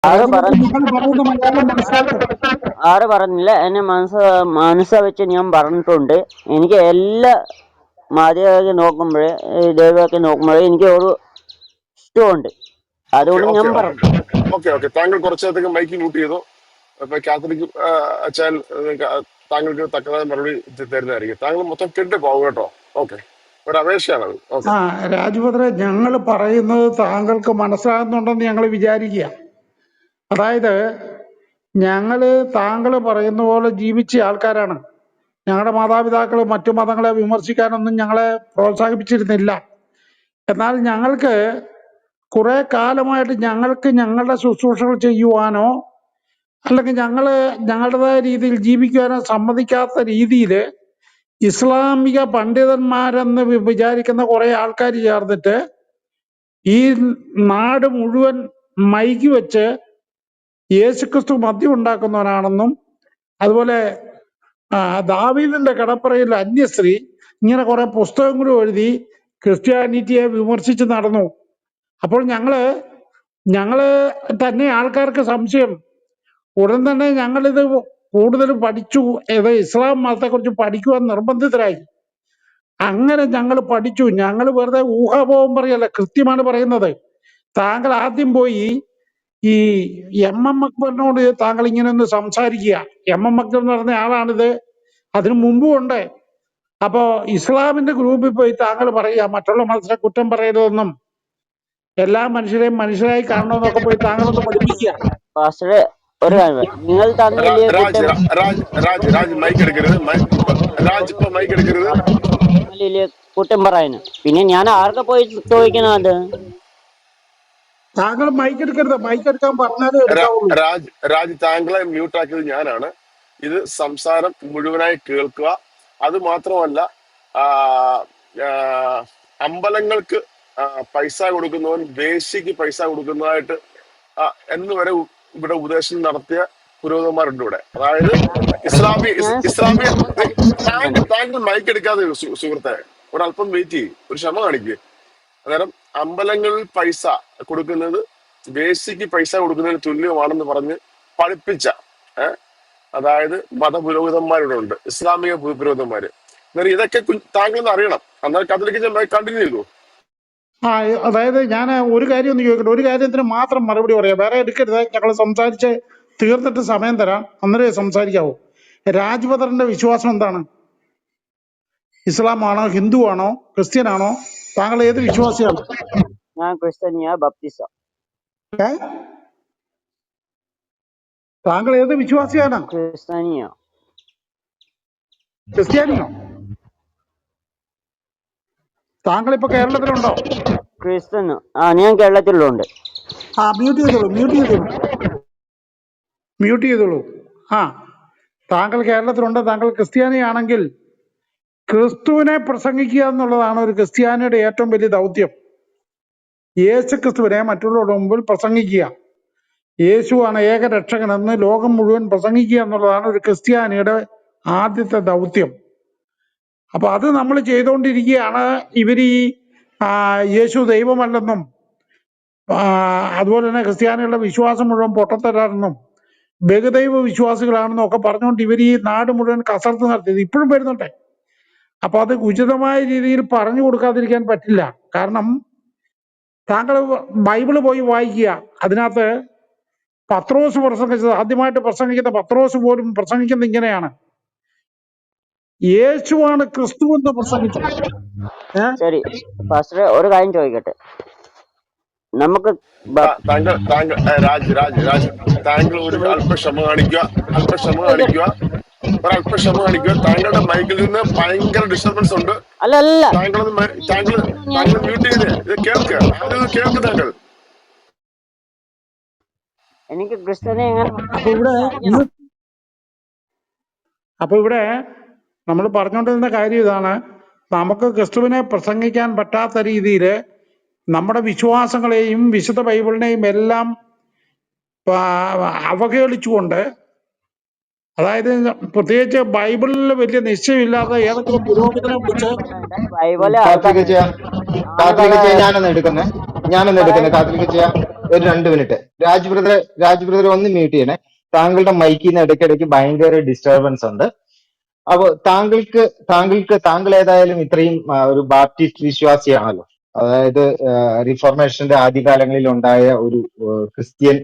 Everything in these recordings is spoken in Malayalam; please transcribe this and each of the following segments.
ആറ് രാജഭദ്രൻ നിങ്ങൾ പറയുന്ന മലയാളം മനസ്സിലാക്കും. ആറ് പറഞ്ഞില്ല, എന്നെ മനസ്സ വെച്ച് ഞാൻ പറഞ്ഞിട്ടുണ്ട്. എനിക്ക് എല്ലാ മാധ്യമമൊക്കെ നോക്കുമ്പോഴേ, ദൈവമൊക്കെ നോക്കുമ്പോഴേ എനിക്ക് ഒരു ഇഷ്ടമുണ്ട്. അതുകൊണ്ട് ഞാൻ പറഞ്ഞു. ഓക്കെ. താങ്കൾ കുറച്ചേരത്തേക്ക് മൈക്ക് മ്യൂട്ട് ചെയ്തോ. അപ്പൊ കാത്തലിക് അച്ഛൻ താങ്കൾക്ക് തക്കതായ മറുപടി തരുന്നതായിരിക്കും. താങ്കൾ മൊത്തം കേട്ട് പോകും കേട്ടോ. ഓക്കെ, ഒരു അപേക്ഷയാണത്. ഓക്കെ. രാജഭദ്രൻ, ഞങ്ങൾ പറയുന്നത് താങ്കൾക്ക് മനസ്സിലാകുന്നുണ്ടെന്ന് ഞങ്ങൾ വിചാരിക്കുക. അതായത് ഞങ്ങള് താങ്കൾ പറയുന്ന പോലെ ജീവിച്ച ആൾക്കാരാണ്. ഞങ്ങളുടെ മാതാപിതാക്കൾ മറ്റു മതങ്ങളെ വിമർശിക്കാനൊന്നും ഞങ്ങളെ പ്രോത്സാഹിപ്പിച്ചിരുന്നില്ല. എന്നാൽ ഞങ്ങൾക്ക് കുറെ കാലമായിട്ട് ഞങ്ങളുടെ ശുശ്രൂഷകൾ ചെയ്യുവാനോ അല്ലെങ്കിൽ ഞങ്ങളുടേതായ രീതിയിൽ ജീവിക്കുവാനോ സമ്മതിക്കാത്ത രീതിയിൽ ഇസ്ലാമിക പണ്ഡിതന്മാരെന്ന് വിചാരിക്കുന്ന കുറെ ആൾക്കാർ ചേർന്നിട്ട് ഈ നാട് മുഴുവൻ മൈക്ക് വെച്ച് യേശുക്രിസ്തു മദ്യം ഉണ്ടാക്കുന്നവനാണെന്നും അതുപോലെ ദാവീദിന്റെ കിടപ്പറയിൽ അന്യസ്ത്രീ ഇങ്ങനെ കുറെ പുസ്തകങ്ങളും എഴുതി ക്രിസ്ത്യാനിറ്റിയെ വിമർശിച്ച് നടന്നു. അപ്പോൾ ഞങ്ങള് തന്നെ ആൾക്കാർക്ക് സംശയം. ഉടൻ തന്നെ ഞങ്ങളിത് കൂടുതൽ പഠിച്ചു. ഇസ്ലാം മതത്തെക്കുറിച്ച് പഠിക്കുവാൻ നിർബന്ധിതരായി. അങ്ങനെ ഞങ്ങൾ പഠിച്ചു. ഞങ്ങൾ വെറുതെ ഊഹാപോഹം പറയല്ല, കൃത്യമാണ് പറയുന്നത്. താങ്കൾ ആദ്യം പോയി ഈ MM അക്ബറിനോട് താങ്കൾ ഇങ്ങനെ ഒന്ന് സംസാരിക്കുക. MM അക്ബർ എന്ന് പറഞ്ഞ ആളാണിത്, അതിനു മുമ്പും ഉണ്ട്. അപ്പോ ഇസ്ലാമിന്റെ ഗ്രൂപ്പിൽ പോയി താങ്കൾ പറയുക മറ്റുള്ള മതത്തിനെ കുറ്റം പറയരുതെന്നും എല്ലാ മനുഷ്യരെയും മനുഷ്യരായി കാണണമെന്നൊക്കെ പോയി താങ്കളൊന്ന് പഠിപ്പിക്കുക. പാസ്റ്ററെ, ഒരു കാര്യം, നിങ്ങൾ തന്നില്ലേ രാജ് മൈക്ക് എടുക്കരുത്. ഇപ്പൊ മൈക്ക് എടുക്കരുത്. കുറ്റം പറയുന്നു. പിന്നെ ഞാൻ ആർക്കെ പോയി ചോദിക്കണം? അത് താങ്കൾ മൈക്ക് എടുക്കരുത്. മൈക്ക് എടുക്കാൻ പറഞ്ഞാലേ എടുക്കാവുള്ളൂ. രാജ് താങ്കളെ മ്യൂട്ട് ആക്കിയത് ഞാനാണ്. ഇത് സംസാരം മുഴുവനായി കേൾക്കുക. അത് മാത്രമല്ല, അമ്പലങ്ങൾക്ക് പൈസ കൊടുക്കുന്നവൻ വേശ്യക്ക് പൈസ കൊടുക്കുന്നതായിട്ട് എന്ന് വരെ ഇവിടെ ഉപദേശം നടത്തിയ പുരോഹിതന്മാരുണ്ട് ഇവിടെ. അതായത് ഇസ്ലാമിയ താങ്കൾ മൈക്ക് എടുക്കാതെ സുഹൃത്തെ, ഒരല്പം വെയിറ്റ് ചെയ്യും, ഒരു ക്ഷമ കാണിക്കുക. അന്നേരം അമ്പലങ്ങളിൽ പൈസ കൊടുക്കുന്നത് വേശ്യക്ക് പൈസ കൊടുക്കുന്നതിന് തുല്യമാണെന്ന് പറഞ്ഞ് പഠിപ്പിച്ച അതായത് മതപുരോഹിതന്മാരുടെ ഉണ്ട്, ഇസ്ലാമിക പുരോഹിതന്മാര്. അന്നേരം ഇതൊക്കെ താങ്കളൊന്ന് അറിയണം. അന്നേരം അതിലേക്ക് കണ്ടിന്യൂ ചെയ്തു. അതായത് ഞാൻ ഒരു കാര്യം ഒന്ന് ചോദിക്കട്ടെ. ഒരു കാര്യത്തിന് മാത്രം മറുപടി പറയാം, വേറെ എടുക്കരുത്. ഞങ്ങൾ സംസാരിച്ച് തീർന്നിട്ട് സമയം തരാം, അന്നേരം സംസാരിക്കാവൂ. രാജ്ഭദ്രന്റെ വിശ്വാസം എന്താണ്? ഇസ്ലാം ആണോ, ഹിന്ദു ആണോ, ക്രിസ്ത്യൻ ആണോ? താങ്കൾ ഏത് വിശ്വാസിയാണ്? ഞാൻ ക്രിസ്ത്യാനിയാ, ബാപ്റ്റിസ. താങ്കൾ ഏത് വിശ്വാസിയാണ്? ക്രിസ്ത്യാനിയോ? താങ്കൾ ഇപ്പൊ കേരളത്തിലുണ്ടോ? ക്രിസ്ത്യൻ. ഞാൻ കേരളത്തിലുണ്ട്. മ്യൂട്ട് ചെയ്തോളൂ. താങ്കൾ കേരളത്തിലുണ്ട്. താങ്കൾ ക്രിസ്ത്യാനിയാണെങ്കിൽ ക്രിസ്തുവിനെ പ്രസംഗിക്കുക എന്നുള്ളതാണ് ഒരു ക്രിസ്ത്യാനിയുടെ ഏറ്റവും വലിയ ദൗത്യം. യേശു ക്രിസ്തുവിനെ മറ്റുള്ളവരുടെ മുമ്പിൽ പ്രസംഗിക്കുക. യേശുവാണ് ഏകരക്ഷകനെന്ന് ലോകം മുഴുവൻ പ്രസംഗിക്കുക എന്നുള്ളതാണ് ഒരു ക്രിസ്ത്യാനിയുടെ ആദ്യത്തെ ദൗത്യം. അപ്പൊ അത് നമ്മൾ ചെയ്തുകൊണ്ടിരിക്കുകയാണ്. ഇവര് യേശു ദൈവമല്ലെന്നും അതുപോലെ തന്നെ ക്രിസ്ത്യാനികളുടെ വിശ്വാസം മുഴുവൻ പൊട്ടത്തരാണെന്നും ബഹുദൈവ വിശ്വാസികളാണെന്നും ഒക്കെ പറഞ്ഞുകൊണ്ട് ഇവർ ഈ നാട് മുഴുവൻ കസർത്ത് നടത്തിയത് ഇപ്പോഴും വരുന്നുണ്ട്. അപ്പൊ അത് ഉചിതമായ രീതിയിൽ പറഞ്ഞു കൊടുക്കാതിരിക്കാൻ പറ്റില്ല. കാരണം താങ്കൾ ബൈബിള് പോയി വായിക്കുക. അതിനകത്ത് പത്രോസ് പ്രസംഗിച്ചത്, ആദ്യമായിട്ട് പ്രസംഗിക്കുന്ന പത്രോസ് പോലും പ്രസംഗിക്കുന്നത് ഇങ്ങനെയാണ്: യേശുവാണ് ക്രിസ്തു എന്ന് പ്രസംഗിച്ചത്. ശരി പാസ്റ്ററെ, ഒരു കാര്യം ചോദിക്കട്ടെ. നമുക്ക് താങ്കൾ ഒരു അല്പക്ഷമ കാണിക്കുക. താങ്കളുടെ മൈക്കിൽ നിന്ന് ഭയങ്കര ഡിസ്റ്റർബൻസ് ഉണ്ട്. താങ്കൾ മ്യൂട്ട് ചെയ്തേ. ഇത് കേൾക്ക് താങ്കൾ. എനിക്ക് ക്രിസ്ത്യനെ അപ്പൊ ഇവിടെ നമ്മൾ പറഞ്ഞുകൊണ്ടിരുന്ന കാര്യം ഇതാണ്: നമുക്ക് ക്രിസ്തുവിനെ പ്രസംഗിക്കാൻ പറ്റാത്ത രീതിയിൽ നമ്മുടെ വിശ്വാസങ്ങളെയും വിശുദ്ധ ബൈബിളിനെയും എല്ലാം അവഹേളിച്ചുകൊണ്ട്, അതായത് പ്രത്യേകിച്ച് ബൈബിളിൽ വലിയ നിശ്ചയമില്ലാതെ ഏതെങ്കിലും പുരോഹിതനെ വിളിച്ച് ഞാനൊന്ന് എടുക്കുന്നത് കാത്തിരിക്കുക. ഒരു 2 മിനിറ്റ്. രാജ് ബ്രദർ ഒന്ന് മ്യൂട്ട് ചെയ്യണേ. താങ്കളുടെ മൈക്കിൽ നിന്ന് ഇടയ്ക്കിടയ്ക്ക് ഭയങ്കര ഡിസ്റ്റർബൻസ് ഉണ്ട്. അപ്പൊ താങ്കൾ ഏതായാലും ഇത്രയും ഒരു ബാപ്റ്റിസ്റ്റ് വിശ്വാസിയാണല്ലോ. അതായത് റിഫോർമേഷന്റെ ആദ്യകാലങ്ങളിൽ ഉണ്ടായ ഒരു ക്രിസ്ത്യൻ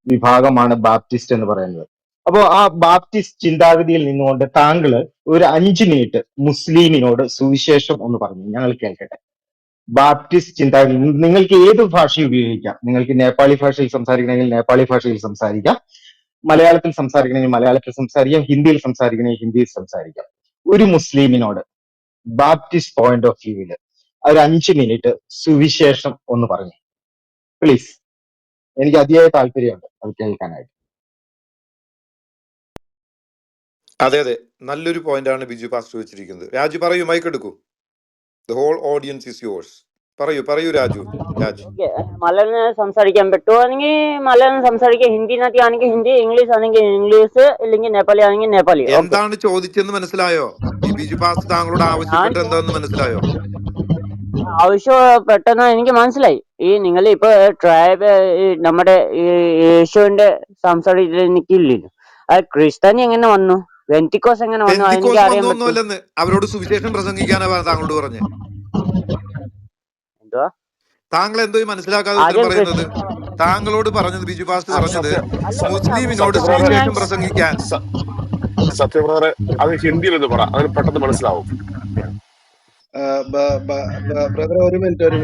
വിഭാഗമാണ് ബാപ്റ്റിസ്റ്റ് എന്ന് പറയുന്നത്. അപ്പോ ആ ബാപ്റ്റിസ്റ്റ് ചിന്താഗതിയിൽ നിന്നുകൊണ്ട് താങ്കള് ഒരു 5 മിനിറ്റ് മുസ്ലിമിനോട് സുവിശേഷം ഒന്ന് പറഞ്ഞു ഞങ്ങൾ കേൾക്കട്ടെ. ബാപ്റ്റിസ്റ്റ് ചിന്താഗതി നിങ്ങൾക്ക് ഏത് ഭാഷ ഉപയോഗിക്കാം. നിങ്ങൾക്ക് നേപ്പാളി ഭാഷയിൽ സംസാരിക്കണമെങ്കിൽ നേപ്പാളി ഭാഷയിൽ സംസാരിക്കാം, മലയാളത്തിൽ സംസാരിക്കണമെങ്കിൽ മലയാളത്തിൽ സംസാരിക്കാം, ഹിന്ദിയിൽ സംസാരിക്കണമെങ്കിൽ ഹിന്ദിയിൽ സംസാരിക്കാം. ഒരു മുസ്ലിമിനോട് ബാപ്റ്റിസ്റ്റ് പോയിന്റ് ഓഫ് വ്യൂവില് ഒരു 5 മിനിറ്റ് സുവിശേഷം ഒന്ന് പറഞ്ഞു പ്ലീസ്. എനിക്ക് അതിയായ താല്പര്യമുണ്ട് അത് കേൾക്കാനായിട്ട്. അതെ അതെ, നല്ലൊരു പോയിന്റാണ് ബിജു പാസ്റ്റർ വെച്ചിരിക്കുന്നത്. രാജു പറയൂ, മൈക്ക് എടുക്കൂ. The whole audience is yours. പറയൂ രാജു. ഓക്കെ, മലയാളം സംസാരിക്കാൻ പറ്റുവാണെങ്കിൽ മലയാളം സംസാരിക്കുക, ഹിന്ദിനകത്ത് ആണെങ്കിൽ ഹിന്ദി, ഇംഗ്ലീഷ് ആണെങ്കിൽ ഇംഗ്ലീഷ്, ഇല്ലെങ്കിൽ നേപ്പാളി ആണെങ്കിൽ നേപ്പാളി. ഓക്കെ, എന്താണ് ചോദിച്ചെന്ന് മനസ്സിലായോ? ഈ ബിജു പാസ്റ്റർ താങ്കളോട് ആവശ്യപ്പെട്ട എന്താന്ന് മനസ്സിലായോ? ആവശ്യപ്പെട്ടെന്ന് എനിക്ക് മനസ്സിലായി. ഈ നിങ്ങൾ ഇപ്പൊ ട്രൈബ് നമ്മുടെ ഈ യേശുവിന്റെ സംസാരത്തിൽ നിൽക്കില്ലല്ലോ, അത് ക്രിസ്ത്യാനി എങ്ങനെ വന്നു, വെന്റിക്കോസ് എങ്ങനെ വന്നു, എനിക്ക് പെന്തിക്കോസ് അറിയാൻ പറ്റും. വന്നൊന്നുമല്ലെന്ന് അവരോട് സുവിശേഷം പ്രസംഗിക്കാനാ താങ്കളോട് പറഞ്ഞേ. എന്തുവാ താങ്കൾ എന്തോ മനസ്സിലാക്കാതെ ഉത്തരം ആദ്യം പറയുന്നത്? താങ്കളോട് പറഞ്ഞത്, ബിജു പാസ്റ്റർ പറഞ്ഞത് മുസ്ലിമിനോട് സത്യം സുവിശേഷം പ്രസംഗിക്കാൻ. സത്യബ്രദറെ അത് ഹിന്ദിയിൽ ഒന്ന് പറ, അതിന് പെട്ടെന്ന് മനസ്സിലാവും. ब्रदर ഒരു മിനിറ്റ് ഒരു-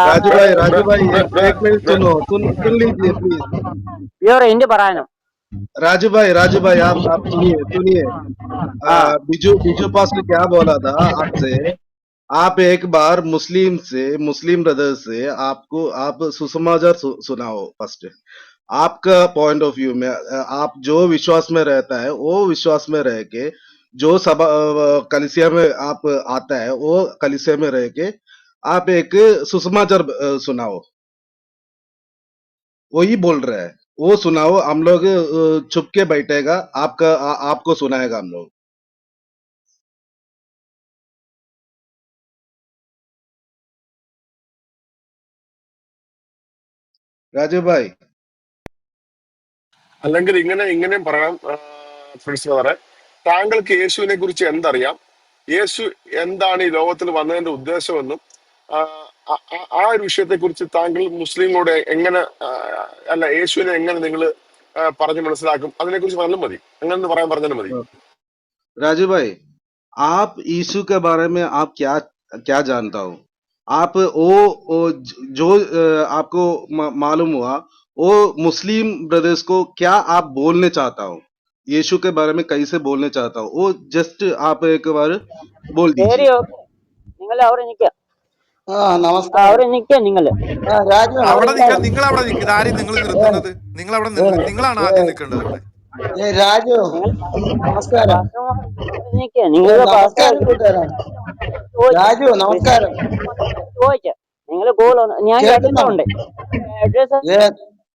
राजू भाई एक मिनट सुनो, सुन लीजिए प्लीज। പ്യൂർ ഹിന്ദി പറയാനോ? राजू भाई आप सुनिए बिजू पास ने क्या बोला था आपसे। आप एक बार मुस्लिम ब्रदर से आप सुसमाचार सुनाओ फर्स्ट। आपका पॉइंट ऑफ व्यू में आप जो विश्वास में रहता है वो विश्वास में रह के, जो सभा कलिसिया में आप आता है वो कलिसिया में रह के आप एक सुसमाचार सुनाओ। वही बोल रहा है, वो सुनाओ। हम लोग छुप के बैठेगा, आपको सुनाएगा हम लोग। राजू भाई അല്ലെങ്കിൽ ഇങ്ങനെയും പറയാം. പ്രിൻസിപ്പറെ, താങ്കൾക്ക് യേശുവിനെ കുറിച്ച് എന്തറിയാം, യേശു എന്താണ് ഈ ലോകത്തിൽ വന്നതിന്റെ ഉദ്ദേശമെന്നും ആ ആ ഒരു വിഷയത്തെ കുറിച്ച് താങ്കൾ മുസ്ലിങ്ങളോട് എങ്ങനെ അല്ല യേശുവിനെ എങ്ങനെ നിങ്ങൾ പറഞ്ഞു മനസ്സിലാക്കും, അതിനെ കുറിച്ച് പറഞ്ഞാലും മതി. അങ്ങനെ പറയാൻ പറഞ്ഞാലും മതി. राजू भाई आप यीशु के बारे में आप क्या जानता हो। आप वो जो आपको मालूम हुआ वो मुस्लिम ब्रदर्स को क्या आप बोलने चाहता हो, यीशु के बारे में कैसे बोलने चाहता हो, वो जस्ट आप एक बार बोल ശരി, दीजिए। ഓക്കെ, നിങ്ങൾ അവിടെ നിൽക്കുക, നമസ്കാരം. അവിടെ നിൽക്കുക നിങ്ങൾ. രാജു അവിടെ നിൽക്കാൻ നമസ്കാരം. നിങ്ങൾ അവിടെ നിൽക്കുന്നത്, ആരെയും നിങ്ങൾ നിർത്തുന്നത്? നിങ്ങൾ അവിടെ നിങ്ങളാണ് ആദ്യം നിൽക്കേണ്ടത് അവിടെ. രാജു നിങ്ങൾ നമസ്കാരം. നിൽക്കുക, നിങ്ങൾ നമസ്കാരം കൂട്ടുകാരാണ്. രാജു നമസ്കാരം. ചോദിച്ച നിങ്ങൾ കോൾ ഞാൻ കേൾക്കുന്നോ? കേട്ടിട്ടുണ്ട്. അഡ്രസ്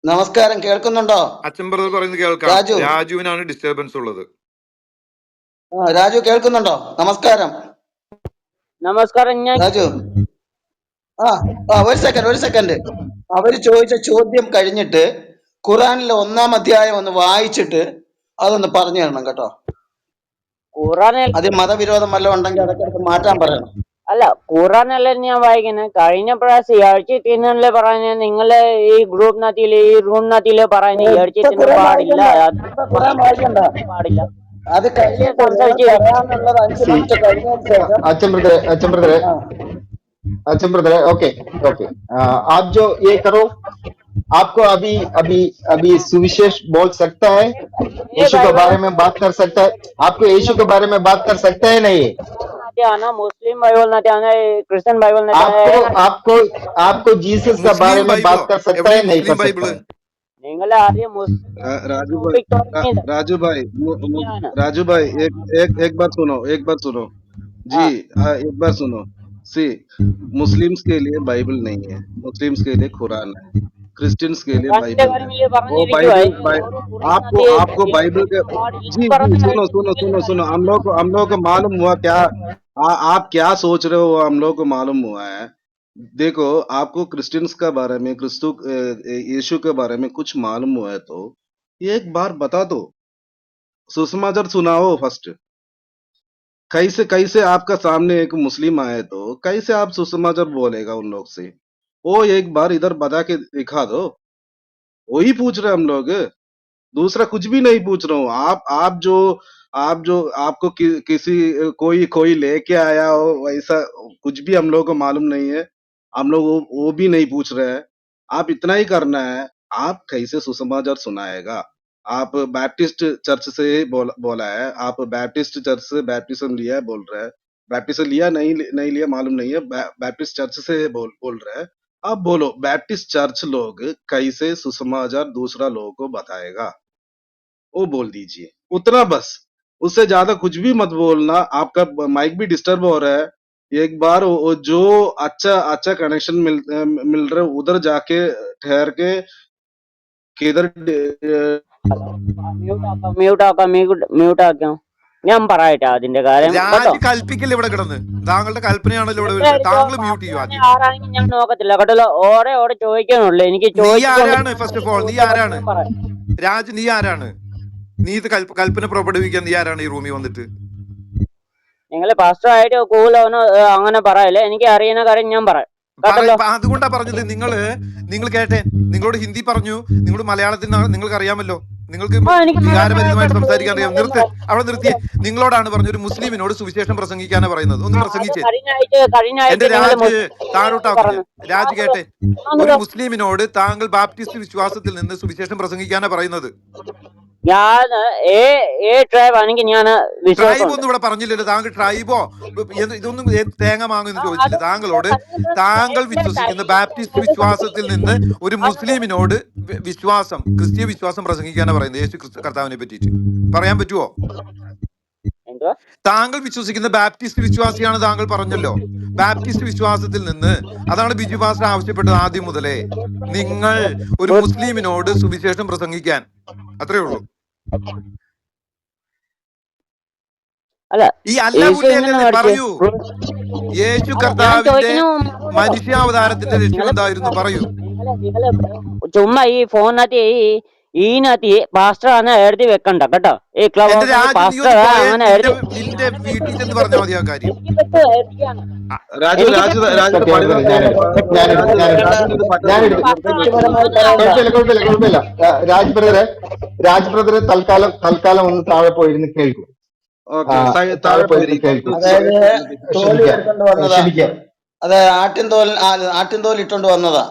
നമസ്കാരം, കേൾക്കുന്നുണ്ടോ? അച്ഛൻ ബ്രദർ പറയുന്നത് കേൾക്കാം. രാജു. രാജുവിനാണ് ഡിസ്റ്റർബൻസ് ഉള്ളത്. രാജു കേൾക്കുന്നുണ്ടോ? നമസ്കാരം. നമസ്കാരം. ഞാൻ രാജു ഒരു സെക്കൻഡ്. അവര് ചോദിച്ച ചോദ്യം കഴിഞ്ഞിട്ട് ഖുറാനിലെ 1-ാം അധ്യായം ഒന്ന് വായിച്ചിട്ട് അതൊന്ന് പറഞ്ഞു തരണം കേട്ടോ. ഖുറാനിൽ അത് മതവിരോധം വല്ലതും ഉണ്ടെങ്കിൽ അതൊക്കെ മാറ്റാൻ പറയണം. അല്ല, ഖുറാനല്ല ഞാൻ വായിക്കുന്നത്. കഴിഞ്ഞ പ്രാവശ്യം ഇറച്ചി തിന്നല്ലേ പറയുന്നത്, നിങ്ങള് ഈ ഗ്രൂപ്പിനകത്തില് ഈ റൂമിനകത്തില് പറയുന്നത് ഇറച്ചി തിന്നാൻ പാടില്ല, ഖുറാൻ വായിക്കണ്ട. പാടില്ല. അത് കഴിഞ്ഞിട്ട് പറയാനുള്ളത് 5 മിനിറ്റ് കഴിഞ്ഞതിന് ശേഷം अच्छा ब्रदर, ओके ओके, आप जो ये करो, आपको अभी अभी अभी सुविशेष बोल सकता है, यीशु के बारे में बात कर सकता है, आपको यीशु के बारे में बात कर सकता है नहीं? आना मुस्लिम बाइबल ना आना, क्रिश्चियन बाइबल ना आपको आपको आपको जीसस के बारे में बात कर सकता है नहीं कर सकता है? നിങ്ങളെ ആദ്യം राजू भाई राजू भाई एक बार सुनो जी। एक बार सुनो। सी मुस्लिम्स के लिए बाइबल नहीं है, मुस्लिम्स के लिए कुरान है, क्रिश्चियंस के लिए बाइबल है। वो बाइबल आपको बाइबल के जी सुनो हम लोग को मालूम हुआ क्या आप क्या सोच रहे हो, हम लोग को मालूम हुआ है। देखो, आपको क्रिश्चियंस का बारे में, यीशु के बारे में कुछ मालूम हुआ है तो ये एक बार बता दो, सुसमाचार सुनाओ फर्स्ट। कैसे कैसे आपका सामने एक मुस्लिम आए तो कैसे आप सुसमाचार बोलेगा उन लोग से? वो एक बार इधर बता के दिखा दो। वही पूछ रहे हम लोग, दूसरा कुछ भी नहीं पूछ रहा हूँ। आप जो आपको किसी कोई कोई लेके आया हो वैसा कुछ भी हम लोग को मालूम नहीं है। हम लोग वो भी नहीं पूछ रहे हैं। आप इतना ही करना है। आप कैसे सुसमाचार सुनाएगा? आप बैप्टिस्ट चर्च से बोला है, आप बैप्टिस्ट चर्च से बैप्टिज्म लिया है बोल रहे हैं। बैप्टिज्म लिया नहीं लिया मालूम नहीं है। बैप्टिस्ट चर्च से बोल रहे हैं। आप बोलो, बैप्टिस्ट चर्च लोग कैसे सुसमाचार दूसरा लोगों को बताएगा? वो बोल दीजिए, उतना बस। उससे ज्यादा कुछ भी मत बोलना। आपका माइक भी डिस्टर्ब हो रहा है। एक बार वो जो अच्छा अच्छा कनेक्शन मिल रहा है उधर जाके ठहर के किधर മ്യൂട്ട് ആക്കാം. ഞാൻ പറയട്ടെ അതിന്റെ കാര്യം കേട്ടോ. രാജി കൽപ്പിക്കില്ല ഇവിടെ കിടന്ന്. താങ്കളുടെ കൽപ്പനയാണല്ലോ ഇവിടെ വരുന്നത്. എന്തായിരിക്കും താങ്കൾ മ്യൂട്ട് ഫസ്റ്റ് ചെയ്യൂ തന്നെ ആദ്യം. ആരാണെങ്കിൽ ഞാൻ നോക്കത്തില്ല കേട്ടോ. ഓടെ ചോദിക്കാനുള്ളൂ. എനിക്ക് നീ ചോദിച്ചുകൊണ്ട് ആരാണ്? ഫസ്റ്റ് ഓഫ് ഓൾ നീ ആരാണ്? ഞാൻ പറയാം. രാജ് നീ ആരാണ്? നീ ഇത് കൽപ്പന പുറപ്പെടുവിക്കാൻ നീ ആരാണ് ഈ റൂമിൽ വന്നിട്ട്? നിങ്ങൾ പാസ്റ്റർ ആയിട്ട് കൂലവനോ അങ്ങനെ പറയല്ലേ. എനിക്ക് അറിയുന്ന കാര്യം ഞാൻ പറയാം കേട്ടല്ലോ. അതുകൊണ്ടാ പറഞ്ഞത്. നിങ്ങൾ കേട്ടെ, നിങ്ങളോട് ഹിന്ദി പറഞ്ഞു, നിങ്ങളോട് മലയാളത്തിൽ നിങ്ങൾക്ക് അറിയാമല്ലോ, നിങ്ങൾക്ക് എനിക്ക് വികാരഭരിതമായിട്ട് മലയാളം സംസാരിക്കാൻ അറിയാം. അവിടെ നിർത്തിയേ. നിങ്ങളോടാണ് പറഞ്ഞു ഒരു മുസ്ലിമിനോട് സുവിശേഷം പ്രസംഗിക്കാനാ പറയുന്നത്. ഒന്ന് അത് പ്രസംഗിച്ചേ. കഴിഞ്ഞ ആഴ്ച എന്റെ നിങ്ങൾ രാജ് താഴോട്ടാക്കും ഞാൻ. രാജ് കേട്ടെ, ഒരു പറഞ്ഞു. മുസ്ലിമിനോട് താങ്കൾ ബാപ്റ്റിസ്റ്റ് വിശ്വാസത്തിൽ നിന്ന് സുവിശേഷം പ്രസംഗിക്കാനാ പറയുന്നത്. ഞാൻ ഏ ട്രൈബ് ആണെങ്കിൽ ഞാൻ ട്രൈബ് വിശ്വാസമുണ്ട്. ഒന്നും ഇവിടെ പറഞ്ഞില്ലല്ലോ. താങ്കൾ ട്രൈബോ ഇതൊന്നും തേങ്ങ മാങ്ങുമെന്ന് ചോദിച്ചില്ല. താങ്കളോട് താങ്കൾ വിശ്വസിക്കുന്ന ബാപ്റ്റിസ്റ്റ് വിശ്വാസത്തിൽ നിന്ന് ഒരു മുസ്ലിമിനോട് വിശ്വാസം, ക്രിസ്തീയ വിശ്വാസം പ്രസംഗിക്കാനാ പറയുന്നത്. യേശു കർത്താവിനെ പറ്റിയിട്ട് പറയാൻ പറ്റുമോ? എന്തുവാ? താങ്കൾ വിശ്വസിക്കുന്ന ബാപ്റ്റിസ്റ്റ് വിശ്വാസിയാണ് താങ്കൾ പറഞ്ഞല്ലോ. ബാപ്റ്റിസ്റ്റ് വിശ്വാസത്തിൽ നിന്ന് അതാണ് ബിജു പാസ്റ്റർ ആവശ്യപ്പെട്ടത് ആദ്യം മുതലേ. നിങ്ങൾ ഒരു മുസ്ലിമിനോട് സുവിശേഷം പ്രസംഗിക്കാൻ, അത്രേ ഉള്ളൂ. അല്ല, ഈ അല്ല യേശു പുല്ല് എങ്ങനെ അല്ലേ പറയൂ. യേശു അല്ല, ഞാൻ കർത്താവിന്റെ ചോദിക്കുന്ന മനുഷ്യാവതാരത്തിന്റെ ലക്ഷ്യം എന്തായിരുന്നു? പറയൂ. നിങ്ങള് ചുമ്മാ ഈ ഫോണിനകത്ത് ഈനകത്ത് പാസ്റ്റർ ആണ് എഴുതി വെക്കണ്ട കേട്ടോ. ഈ ക്ലബ് എന്റെ ഹൗസിൽ രാജു, നീ പാസ്റ്റർ ഒന്ന് പോയേ. അങ്ങനെ എഴുതി നിന്റെ വീട്ടിൽ ചെന്ന് പറഞ്ഞാൽ മതി ആ കാര്യം. എനിക്ക് പറ്റുമോ എഴുതിക്കാണ്? രാജു എനിക്ക് രാജു പറ്റും. രാജുവിന്റെ സത്യം പണിതം രാജുവിന് ഇത് പറ്റുന്നില്ല. ഞാനെടുത്തു. പാസ്റ്റർ നിർത്തിക്കോ. കുഴപ്പമില്ല. രാജ് ബ്രദറെ തൽക്കാലം ഒന്ന് താഴെ പോയിരുന്ന് കേൾക്കും. ഓക്കെ, താഴെ താഴെ പോയിരുന്ന് പോയിരിക്കും. കേൾക്കും. അതായത് തോല് ക്ഷമിക്കാം, എടുത്തോണ്ട് വന്നതാ. ക്ഷമിക്കാം. അത് ആട്ടിൻതോൽ ഇട്ടോണ്ട് വന്നതാ.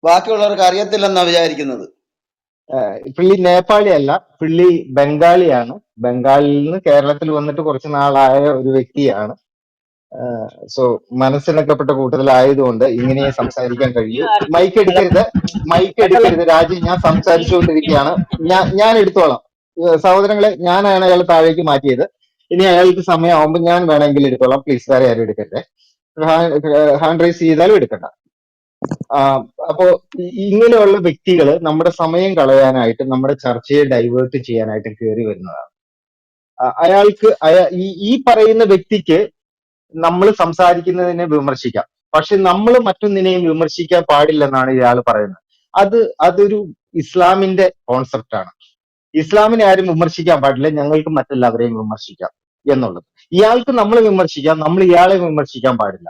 ബാക്കിയുള്ളവർക്ക് അറിയത്തില്ലെന്നാ വിചാരിക്കുന്നത്. പുള്ളി നേപ്പാളി അല്ല, പുള്ളി ബംഗാളിയാണ്. ബംഗാളിൽ നിന്ന് കേരളത്തിൽ വന്നിട്ട് കുറച്ച് നാളായ ഒരു വ്യക്തിയാണ്. സോ മനസ്സിണക്കപ്പെട്ട കൂട്ടത്തിലായതുകൊണ്ട് ഇങ്ങനെ സംസാരിക്കാൻ കഴിയൂ. മൈക്ക് എടുക്കരുത് രാജി. ഞാൻ സംസാരിച്ചുകൊണ്ടിരിക്കുകയാണ്. ഞാൻ എടുത്തോളാം. സഹോദരങ്ങളെ, ഞാനാണ് അയാൾ താഴേക്ക് മാറ്റിയത്. ഇനി അയാൾക്ക് സമയമാകുമ്പോൾ ഞാൻ വേണമെങ്കിൽ എടുത്തോളാം. പ്ലീസ്, വേറെ ആരും എടുക്കട്ടെ. ഹാൻഡ് റൈസ് ചെയ്താലും എടുക്കണ്ട. അപ്പോ ഇങ്ങനെയുള്ള വ്യക്തികൾ നമ്മുടെ സമയം കളയാനായിട്ട്, നമ്മുടെ ചർച്ചയെ ഡൈവേർട്ട് ചെയ്യാനായിട്ട് കയറി വരുന്നതാണ്. ഈ പറയുന്ന വ്യക്തിക്ക് നമ്മൾ സംസാരിക്കുന്നതിനെ വിമർശിക്കാം, പക്ഷെ നമ്മൾ മറ്റൊന്നിനെയും വിമർശിക്കാൻ പാടില്ലെന്നാണ് ഇയാൾ പറയുന്നത്. അതൊരു ഇസ്ലാമിന്റെ കോൺസെപ്റ്റ് ആണ്. ഇസ്ലാമിനെ ആരും വിമർശിക്കാൻ പാടില്ല, ഞങ്ങൾക്ക് മറ്റെല്ലാവരെയും വിമർശിക്കാം എന്നുള്ളത്. ഇയാൾക്ക് നമ്മൾ വിമർശിക്കാം, നമ്മൾ ഇയാളെ വിമർശിക്കാൻ പാടില്ല.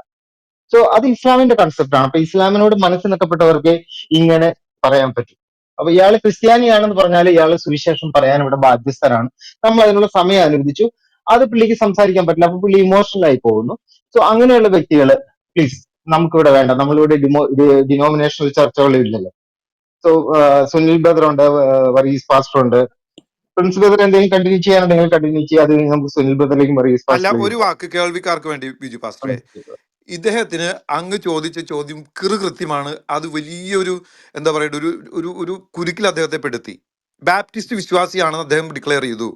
സോ അത് ഇസ്ലാമിന്റെ കൺസെപ്റ്റ് ആണ്. അപ്പൊ ഇസ്ലാമിനോട് മനസ്സിലാക്കപ്പെട്ടവർക്ക് ഇങ്ങനെ പറയാൻ പറ്റും. അപ്പൊ ഇയാള് ക്രിസ്ത്യാനിയാണെന്ന് പറഞ്ഞാൽ ഇയാള് സുവിശേഷം പറയാൻ ഇവിടെ ബാധ്യസ്ഥരാണ്. നമ്മൾ അതിനുള്ള സമയം അനുവദിച്ചു. അത് പുള്ളിക്ക് സംസാരിക്കാൻ പറ്റില്ല, അപ്പൊ പുള്ളി ഇമോഷണൽ ആയി പോകുന്നു. സോ അങ്ങനെയുള്ള വ്യക്തികള് പ്ലീസ് നമുക്കിവിടെ വേണ്ട. നമ്മളിവിടെ ഡിനോമിനേഷണൽ ചർച്ചകളും ഇല്ലല്ലോ. സോ സുനിൽ ബ്രദർ ഉണ്ട്, വർഗീസ് പാസ്റ്റർ ഉണ്ട്. പ്രിൻസ് ബ്രദർ എന്തെങ്കിലും കണ്ടിന്യൂ ചെയ്യാനുണ്ടെങ്കിൽ കണ്ടിന്യൂ ചെയ്യുക. അത് കഴിഞ്ഞ് നമുക്ക് സുനിൽ ബ്രദറിലേക്കും വർഗീസ് അല്ല, ഒരു പാസ്റ്ററിലേക്കും വാക്ക് കേൾവിക്കാർക്ക് വേണ്ടി ബിജു പാസ്റ്ററെ. ഇദ്ദേഹത്തിന് അങ്ങ് ചോദിച്ച ചോദ്യം കൃത്യമാണ്. അത് വലിയൊരു എന്താ പറയുക, ഒരു ഒരു ഒരു കുരുക്കിൽ അദ്ദേഹത്തെ പെടുത്തി. ബാപ്റ്റിസ്റ്റ് വിശ്വാസിയാണെന്ന് അദ്ദേഹം ഡിക്ലെയർ ചെയ്തു.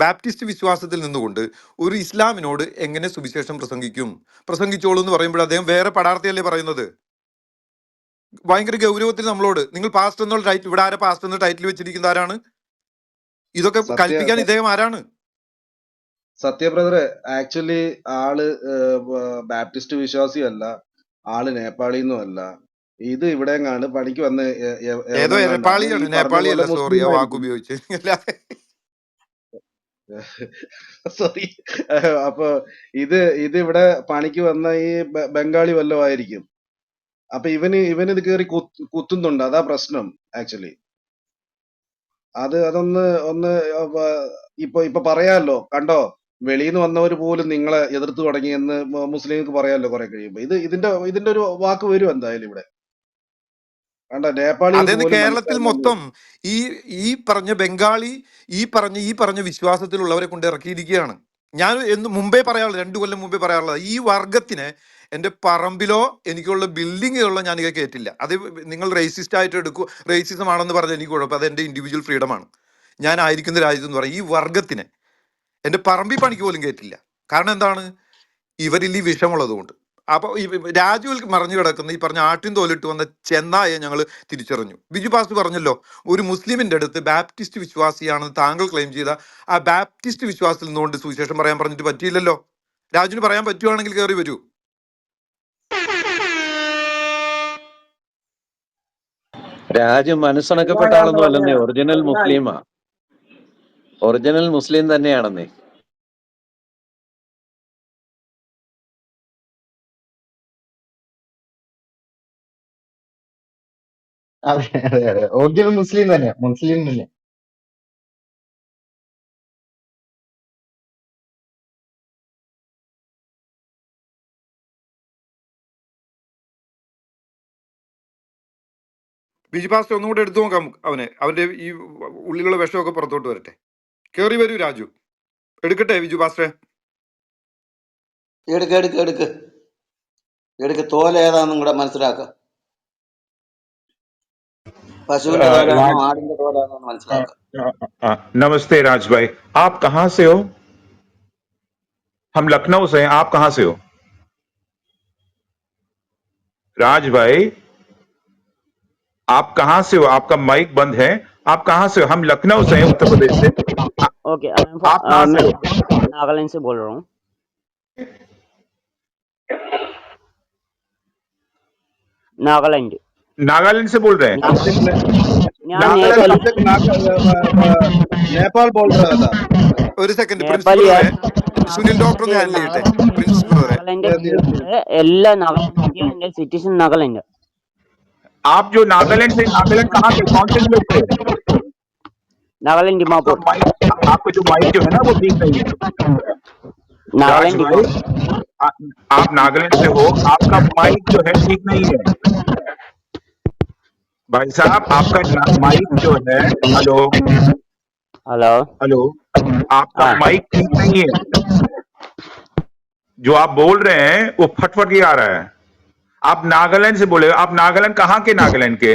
ബാപ്റ്റിസ്റ്റ് വിശ്വാസത്തിൽ നിന്നുകൊണ്ട് ഒരു ഇസ്ലാമിനോട് എങ്ങനെ സുവിശേഷം പ്രസംഗിച്ചോളൂ എന്ന് പറയുമ്പോൾ അദ്ദേഹം വേറെ പടാർത്ഥയല്ലേ പറയുന്നത്. ഭയങ്കര ഗൗരവത്തിൽ നമ്മളോട് നിങ്ങൾ പാസ്റ്റ് എന്നുള്ള ടൈറ്റിൽ, ഇവിടെ ആരാ പാസ്റ്റ് എന്ന ടൈറ്റിൽ വെച്ചിരിക്കുന്ന ആരാണ്? ഇതൊക്കെ കൽപ്പിക്കാൻ ഇദ്ദേഹം ആരാണ്? സത്യ ബ്രദറെ ആക്ച്വലി ആള് ബാപ്റ്റിസ്റ്റ് വിശ്വാസിയല്ല, ആള് നേപ്പാളിന്നും അല്ല. ഇത് ഇവിടെങ്ങാണ്ട് പണിക്ക് വന്ന ഏതോ എവനെങ്ങാണ്ടാണ് ഈ നേപ്പാളിയാണ്, പറഞ്ഞ നേപ്പാളി പോലെ അല്ല, സോറി മുസ്ലിം ആ വാക്ക് ആയിരിക്കും. ഉപയോഗിച്ച്. സോറി. അപ്പൊ ഇത് ഇവിടെ പണിക്ക് വന്ന ഈ ബംഗാളി വല്ലതും ആയിരിക്കും. അപ്പൊ ഇവന് ഇത് കേറി കുത്തുന്നുണ്ട്, അതാ പ്രശ്നം ആക്ച്വലി. ഒന്ന് ഇപ്പൊ പറയാമല്ലോ, കണ്ടോ വെളിയിൽ നിന്ന് വന്നവർ പോലും നിങ്ങളെ എതിർത്ത് തുടങ്ങിയെന്ന് മുസ്ലിങ്ങൾക്ക് പറയാമല്ലോ കുറെ കഴിയുമ്പോ. ഇതിന്റെ ഒരു വാക്ക് വരും എന്തായാലും ഇവിടെ. കണ്ട നേപ്പാളികൾക്ക് അതായത് പോലും കേരളത്തിൽ മനസ്സിലാകുന്നുണ്ട്. മൊത്തം ഈ ഈ പറഞ്ഞ ബംഗാളി ഈ പറഞ്ഞ വിശ്വാസത്തിലുള്ളവരെ കൊണ്ട് ഇറക്കിയിരിക്കുകയാണ്. ഞാൻ മുമ്പേ പറയാറുള്ളത്, 2 കൊല്ലം മുമ്പേ പറയാറുള്ളത്, ഈ വർഗത്തിനെ എൻ്റെ പറമ്പിലോ എനിക്കുള്ള ബിൽഡിങ്ങിലോ ഞാൻ കയറ്റില്ല. അത് നിങ്ങൾ റേസിസ്റ്റ് ആയിട്ട് എടുക്കൂ, റേസിസം ആണെന്ന് പറഞ്ഞാൽ എനിക്ക് കുഴപ്പം, അത് എൻ്റെ ഇൻഡിവിജ്വൽ ഫ്രീഡമാണ്. ഞാൻ ആയിരിക്കുന്ന രാജ്യത്ത് എന്ന് പറയും, ഈ വർഗത്തിനെ എൻ്റെ പറമ്പിൽ പണിക്ക് പോലും കയറ്റില്ല. കാരണം എന്താണ്? ഇവരിൽ ഈ വിഷമുള്ളത് കൊണ്ട്. അപ്പോൾ ഈ രാജുവിൽ മറിഞ്ഞു കിടക്കുന്ന ഈ പറഞ്ഞ ആട്ടിൻ തോലിട്ട് വന്ന ചെന്നായെ ഞങ്ങൾ തിരിച്ചറിഞ്ഞു. ബിജു പാസ്റ്റ് പറഞ്ഞല്ലോ, ഒരു മുസ്ലിമിന്റെ അടുത്ത് ബാപ്റ്റിസ്റ്റ് വിശ്വാസിയാണെന്ന് താങ്കൾ ക്ലെയിം ചെയ്ത ആ ബാപ്റ്റിസ്റ്റ് വിശ്വാസത്തിൽ നിന്നുകൊണ്ട് സുവിശേഷം പറയാൻ പറഞ്ഞിട്ട് പറ്റിയില്ലല്ലോ. രാജുവിന് പറയാൻ പറ്റുവാണെങ്കിൽ കയറി വരൂ. രാജു മനസ്സണക്കപ്പെട്ട ആളൊന്നും അല്ലെന്നേ, ഒറിജിനൽ മുസ്ലിമാ, ഒറിജിനൽ മുസ്ലിം തന്നെയാണെന്നേ. അതെ അതെ അതെ, ഒറിജിനൽ മുസ്ലിം തന്നെയാ, മുസ്ലിം തന്നെ. ബിജു പാസ്റ്റ് ഒന്നും കൂടെ എടുത്തു നോക്കാം അവന്റെ ഈ ഉള്ളിലുള്ള വിഷമൊക്കെ പുറത്തോട്ട് വരട്ടെ. കയറി വരൂ രാജു, എടുക്കട്ടെ ബിജു പാസ്റ്ററെ. എടുക്ക് എടുക്ക് എടുക്ക് എടുക്ക്, തോല ഏതാന്നും കൂടെ മനസ്സിലാക്ക. പശുവിന്റെ തോലാണോ राज ആടിന്റെ തോലാണോ എന്ന് മനസ്സിലാക്ക. नमस्ते राज भाई, आप कहाँ से हो? हम लखनऊ से हैं, आप कहाँ से हो? राज भाई, आप कहाँ से हो? आपका माइक बंद है, आप कहाँ से हो? हम लखनऊ से हैं, उत्तर प्रदेश से। ओके, आप कहाँ से मैं हो? नागालैंड से बोल रहा हूँ। नागालैंड नागालैंड से बोल रहे हैं? ഞാൻ नागालैंड നേപ്പാളി से नेपाल बोल रहा था। ഒരു സെക്കൻഡ്, പ്രിൻസ് നേപ്പാളിയാണ്. ബ്രദറെ, സുനിൽ ഡോക്ടർ ഒന്ന് ഹാൻഡിൽ ചെയ്യട്ടെ. പ്രിൻസ് ബ്രദറെ, നാഗാലാൻഡ് Yes, yes, yes. എല്ലാ നാഗാലാൻഡ് സിറ്റിസൺ നാഗാലാൻഡ്. आप जो नागालैंड से, नागालैंड कहाँ से, कौन से जिले से? नागालैंड आपका डिमापुर. माइक, आपका जो माइक जो है ना वो ठीक नहीं है। राज नागालैंड भाई, डिमापुर. आप नागालैंड से हो, आपका माइक जो है ठीक नहीं है। भाई साहब, आपका माइक जो है, हेलो हेलो. हेलो, आपका हाँ. माइक ठीक नहीं है। जो आप बोल रहे हैं वो फटफट ही आ रहा है। आप नागालैंड से बोले, आप नागालैंड कहाँ के? नागालैंड के?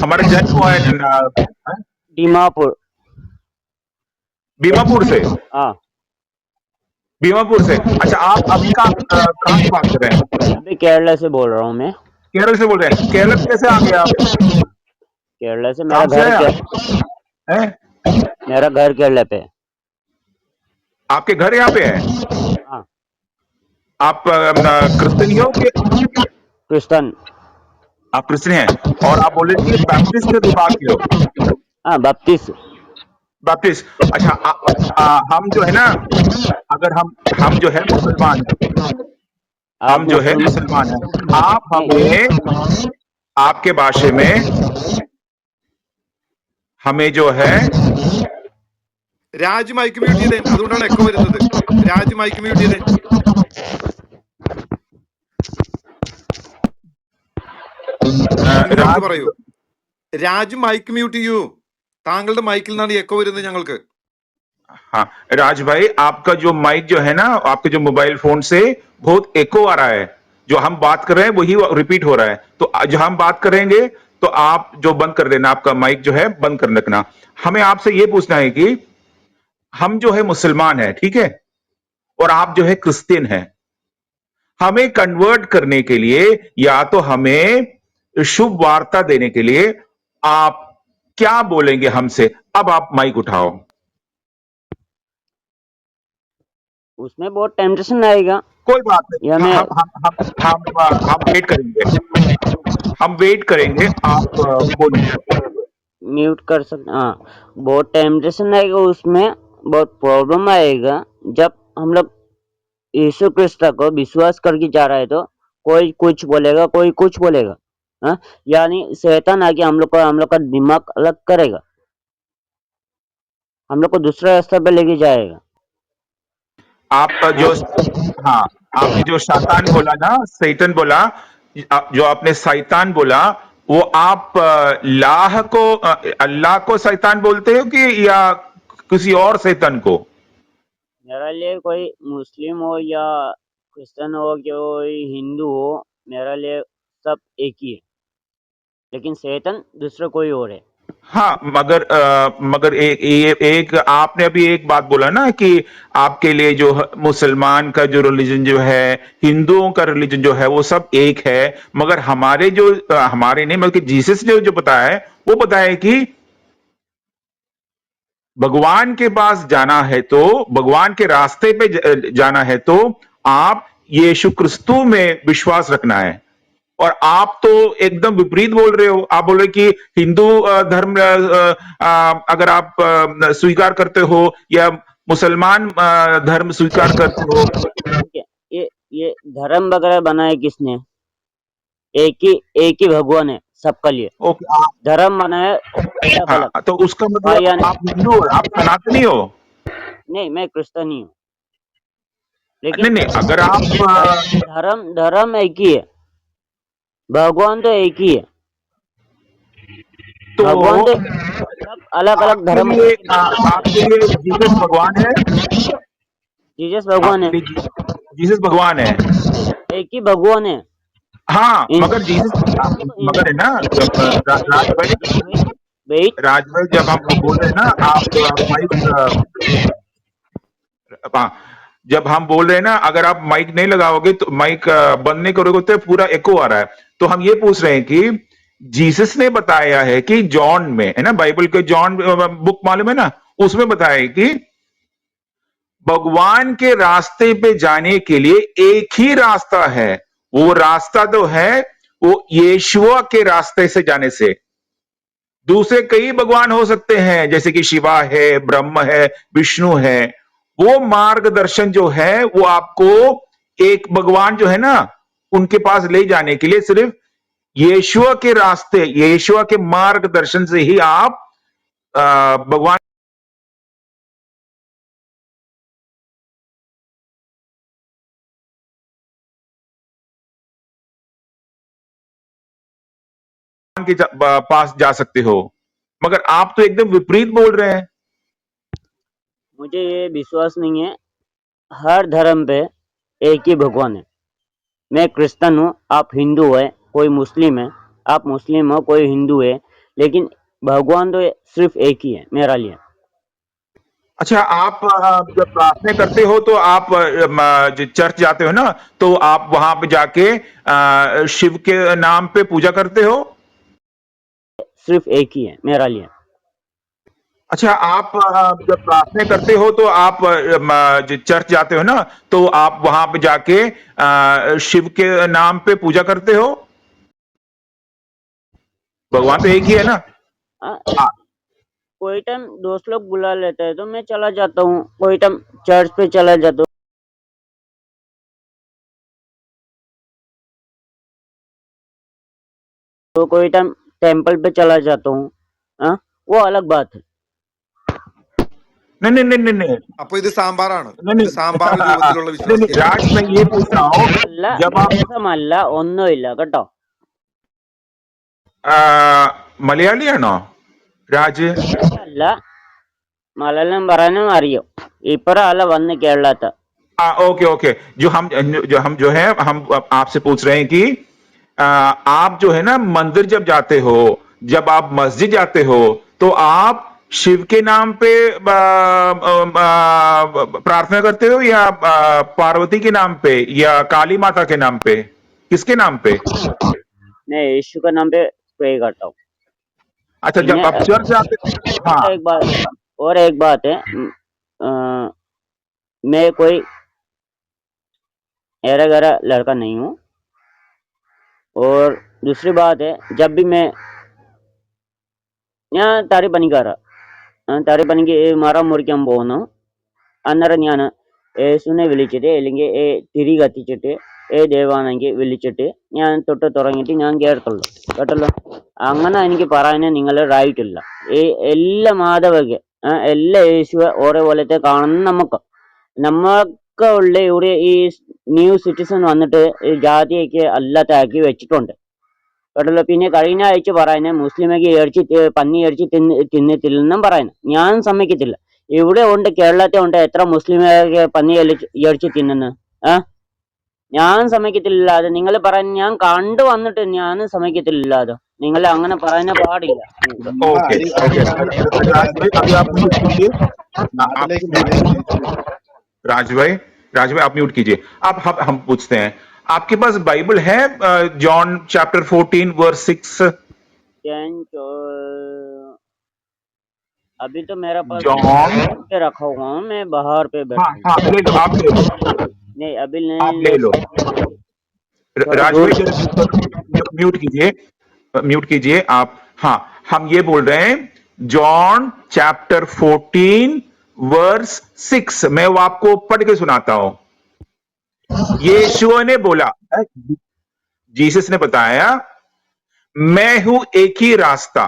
हमारा जन्म हुआ है डिमापुर. बीमापुर से। हाँ, बीमापुर से, अच्छा। आप अभी कहाँ से बात कर रहे हैं? अभी केरला से बोल रहा हूँ मैं. केरल से बोल रहे हैं? केरल कैसे आ गए आप? केरला से. काम से आया हैं? मेरा घर केरला पे है. आपके घर यहाँ पे है? हाँ, आप क्रिश्चियन हो कि? क्रिश्चियन. आप क्रिश्चियन हैं और आप बोल रहे थे बैप्टिस्ट विभाग के हो? हाँ, बत्तीस. बैप्टिस्ट, अच्छा। हम जो है ना, अगर हम जो है मुसलमान है, हम जो है मुसलमान है, आप हमें आपके भाषा में हमें जो है രാജ് മൈക്ക് മ്യൂട്ട് ചെയ്തേ, അതുകൊണ്ടാണ് എക്കോ വരുന്നത്. രാജ് മൈക്ക് മ്യൂട്ട് ചെയ്തേ. ഡോക്ടർ പറയൂ. രാജ് മൈക്ക് മ്യൂട്ട് ചെയ്യൂ, താങ്കളുടെ മൈക്കിൽ നിന്നാണ് എക്കോ വരുന്നത് ഞങ്ങൾക്ക്. हाँ राज भाई, आपका जो माइक जो है ना, आपके जो मोबाइल फोन से बहुत एको आ रहा है। जो हम बात कर रहे हैं वही रिपीट हो रहा है, तो जो हम बात करेंगे तो आप जो बंद कर देना, आपका माइक जो है बंद कर रखना। हमें आपसे ये पूछना है कि हम जो है मुसलमान है, ठीक है, और आप जो है क्रिश्चियन है। हमें कन्वर्ट करने के लिए या तो हमें शुभ वार्ता देने के लिए आप क्या बोलेंगे हमसे? अब आप माइक उठाओ। उसमें बहुत टेम्पटेशन आएगा। कोई बात नहीं, ये हमें हम वेट करेंगे, हम वेट करेंगे, आप बोलिए। म्यूट कर सकते, हाँ। बहुत टेम्पटेशन आएगा, उसमें बहुत प्रॉब्लम आएगा। जब हम लोग यीशु क्रिस्त को विश्वास करके जा रहा है तो कोई कुछ बोलेगा, कोई कुछ बोलेगा, हाँ। यानी शैतान आके हम लोग का दिमाग अलग करेगा, हम लोग को दूसरे रास्ते पे लेके जाएगा। आप जो, हाँ, आपने जो शैतान बोला ना, सैतन बोला, जो आपने शैतान बोला, वो आप अल्लाह को शैतान बोलते हो कि या किसी और शैतान को? मेरे लिए कोई मुस्लिम हो या क्रिश्चियन हो, कोई हिंदू हो, मेरे लिए सब एक ही है, लेकिन शैतान दूसरा कोई और है। हाँ, मगर एक आपने अभी एक बात बोला ना कि आपके लिए जो मुसलमान का जो रिलीजन जो है, हिंदुओं का रिलीजन जो है, वो सब एक है। मगर हमारे जो हमारे नहीं बल्कि जीसस ने जो बताया है, वो बताया कि भगवान के पास जाना है तो, भगवान के रास्ते पे जाना है तो आप यीशु क्रिस्तु में विश्वास रखना है। और आप तो एकदम विपरीत बोल रहे हो। आप बोल रहे कि हिंदू धर्म अगर आप स्वीकार करते हो या मुसलमान धर्म स्वीकार करते हो। ठीक है, ये धर्म वगैरह बनाए किसने? एक ही भगवान है सबका लिए। ओके, धर्म बनाए अलग अलग, हाँ, तो उसका हाँ या मतलब आप नहीं? हिंदू हो, आप सनातनी हो? नहीं, मैं क्रिश्चियन ही हूँ, लेकिन नहीं नहीं, अगर आप धर्म धर्म एक ही है, भगवान तो एक ही है। तो भगवान तो सब अलग अलग आपके धर्म लिए करके बनाए। आपके लिए जीसस भगवान है? जीसस भगवान आपके है, लिए जीसस भगवान है? एक ही भगवान है। हाँ, मगर जीसस, इंसान मगर है ना, जब राज भाई, वेट, राज भाई, जब हम बोल रहे हैं ना, आप माइक, हाँ, जब हम बोल रहे हैं ना, अगर आप माइक नहीं लगाओगे तो माइक बंद नहीं करोगे तो पूरा एको आ रहा है। तो हम ये पूछ रहे हैं कि जीसस ने बताया है कि जॉन में, है ना, बाइबल के जॉन बुक मालूम है ना, उसमें बताया है कि भगवान के रास्ते पे जाने के लिए एक ही रास्ता है। वो रास्ता तो है वो यीशुआ के रास्ते से जाने से। दूसरे कई भगवान हो सकते हैं, जैसे कि शिवा है, ब्रह्म है, विष्णु है। वो मार्गदर्शन जो है वो आपको एक भगवान जो है ना, उनके पास ले जाने के लिए सिर्फ यीशुआ के रास्ते, यीशुआ के मार्गदर्शन से ही आप भगवान के पास जा सकते हो। मगर आप तो एकदम विपरीत बोल रहे हैं। मुझे ये विश्वास नहीं है। हर धर्म पे एक ही भगवान है। मैं क्रिश्चियन हूँ, आप हिंदू है, कोई मुस्लिम है, आप मुस्लिम हो, कोई हिंदू है, लेकिन भगवान तो सिर्फ एक ही है मेरा लिए। अच्छा, आप जब प्रार्थना करते हो तो आप जो चर्च जाते हो ना, तो आप वहां पे जाके शिव के नाम पे पूजा करते हो? सिर्फ एक ही है मेरा लिए। अच्छा, आप जब प्रार्थना करते हो तो आप जो चर्च जाते हो ना, तो आप वहां पे जाके शिव के नाम पे पूजा करते हो? भगवान तो एक ही है ना? हाँ, हाँ, कोई टाइम दोस्त लोग बुला लेते हैं तो मैं चला जाता हूँ, कोई टाइम चर्च पे चला जाता हूँ, तो कोई टाइम टेम्पल पे चला जाता हूँ, हाँ, वो अलग बात है। नहीं नहीं नहीं नहीं नहीं അപ്പൊ ഇത് സാമ്പാറാണ്, नहीं ഇത് नहीं സാമ്പാർ രൂപത്തിലുള്ള नहीं नहीं, വിശ്വാസിയാണ്. राज, मैं ये पूछ रहा हूँ, അല്ല, जब आप വ്യത്യാസമല്ല, ഒന്നുമില്ല കേട്ടോ. മലയാളിയാണോ രാജ്? അല്ല, മലയാളം പറയാനും അറിയും. ഇപ്പറ അല്ല വന്ന് കേരളത്ത്. ओके ओके, जो है हम आपसे पूछ रहे हैं कि आप जो है ना, मंदिर जब जाते हो, जब आप मस्जिद जाते हो, तो आप शिव के नाम पे प्रार्थना करते हो या पार्वती के नाम पे या काली माता के नाम पे, किसके नाम पे? मैं यीशु का नाम पे प्रे करता हूँ. अच्छा, जब आप चर्च जाते, हाँ, और एक बात है, अ, मैं कोई मेरा घर लड़का नहीं हूँ। और दूसरी बात है, जब भी ഞാൻ താരി പണിക്കാരാ, താരി പണിക്ക് മരം മുറിക്കാൻ പോകുന്നു. അന്നേരം ഞാൻ യേശുവിനെ വിളിച്ചിട്ട് അല്ലെങ്കിൽ തിരി കത്തിച്ചിട്ട് ദൈവമാണെങ്കിൽ വിളിച്ചിട്ട് ഞാൻ തൊട്ട് തുടങ്ങിയിട്ട് ഞാൻ കേട്ടല്ലോ. അങ്ങനെ എനിക്ക് പറയാൻ നിങ്ങളെ റൈറ്റ് ഇല്ല. എല്ലാ മാധവക്ക് എല്ലാ യേശുവെ ഒരേപോലത്തെ കാണുന്ന നമുക്ക് ഉള്ള ഇവിടെ ഈ ന്യൂ സിറ്റിസൺ വന്നിട്ട് ഈ ജാതിയൊക്കെ അല്ലാത്താക്കി വെച്ചിട്ടുണ്ട് കേട്ടല്ലോ. പിന്നെ കഴിഞ്ഞ ആഴ്ച പറയുന്നത് മുസ്ലിമൊക്കെ പന്നി ഇറച്ചി തിന്നത്തില്ലെന്നും പറയുന്നത്. ഞാൻ സമ്മതിക്കത്തില്ല. ഇവിടെ ഉണ്ട്, കേരളത്തിൽ ഉണ്ട് എത്ര മുസ്ലിമൊക്കെ പന്നി ഇറച്ചി തിന്നുന്നു. ഞാൻ സമ്മതിക്കത്തില്ല. അത് നിങ്ങൾ പറയുന്നത് ഞാൻ കണ്ടു വന്നിട്ട് ഞാൻ സമ്മതിക്കത്തില്ല. അത് നിങ്ങൾ അങ്ങനെ പറയാൻ പാടില്ല. ओके अली ओके अली अली अली राज भाई अभी आप म्यूट कीजिए। आप അതിലേക്ക് വരേക്ക് राज भाई आप म्यूट कीजिए। आप हम पूछते हैं, आपके पास बाइबल है? John chapter 14 verse 6। अभी तो मेरा पास जॉन पे रखा हुआ हूँ, मैं बाहर पे बैठा हाँ हूँ। हाँ ले लो, आप ले लो, नहीं अभी आप नहीं ले लो। थोड़ा राज दूर। भाई म्यूट कीजिए, म्यूट कीजिए आप। हाँ, हम ये बोल रहे हैं जॉन चैप्टर 14 वर्स 6। मैं वो आपको पढ़ के सुनाता हूं। यीशु ने बोला, जीसस ने बताया, मैं हूं एक ही रास्ता,